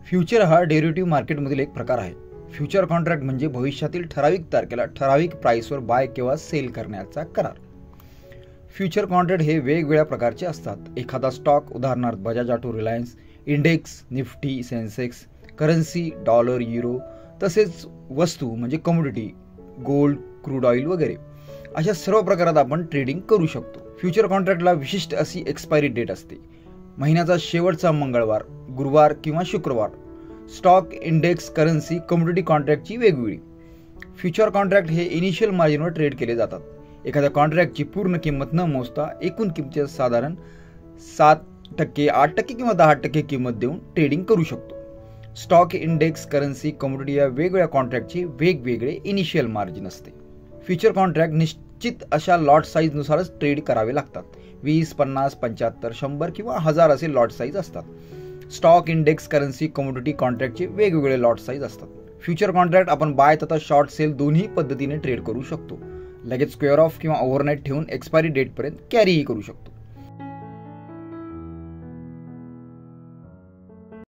Future हा derivative मार्केटमधील एक प्रकार आहे. फ्युचर कॉन्ट्रॅक्ट म्हणजे भविष्यातील ठराविक तारखेला ठराविक प्राइसवर बाय किंवा सेल करण्याचा करार. फ्युचर कॉन्ट्रॅक्ट हे वेगवेगळ्या प्रकारचे असतात. एखादा स्टॉक, उदाहरणार्थ Bajaj auto, Reliance, index, Nifty, Sensex, currency, dollar, euro, तसेच वस्तू म्हणजे कमोडिटी, गोल्ड, क्रूड ऑइल वगैरे, अशा सर्व प्रकारात आपण ट्रेडिंग करू शकतो. फ्युचर कॉन्ट्रॅक्टला विशिष्ट अशी एक्सपायरी डेट असते. महिन्याचा शेवटचा मंगळवार, गुरुवार किंवा शुक्रवार. स्टॉक, इंडेक्स, करन्सी, कमोडिटी कॉन्ट्रॅक्टची वेगवेगळी. फ्युचर कॉन्ट्रॅक्ट हे इनिशियल मार्जिनवर ट्रेड केले जातात. एखाद्या कॉन्ट्रॅक्टची पूर्ण किंमत न मोजता एकूण किमतीच्या साधारण 7%, 8% किंवा 10% किंमत देऊन ट्रेडिंग करू शकतो. स्टॉक, इंडेक्स, करन्सी, कमोडिटी या वेगवेगळ्या कॉन्ट्रॅक्टचे वेगवेगळे इनिशियल मार्जिन असते. फ्युचर कॉन्ट्रॅक्ट निश्चित अशा लॉट साईजनुसारच ट्रेड करावे लागतात. 20, 50, 75, 100 किंवा 1000 असे लॉट साईज असतात. स्टॉक, इंडेक्स, करन्सी, कमोडिटी कॉन्ट्रॅक्टचे वेगवेगळे लॉट साईज असतात. फ्युचर कॉन्ट्रॅक्ट आपण बाय तथा शॉर्ट सेल दोन्ही पद्धतीने ट्रेड करू शकतो. लगेच स्क्वेअर ऑफ किंवा ओव्हरनाईट ठेवून एक्सपायरी डेटपर्यंत कॅरीही करू शकतो.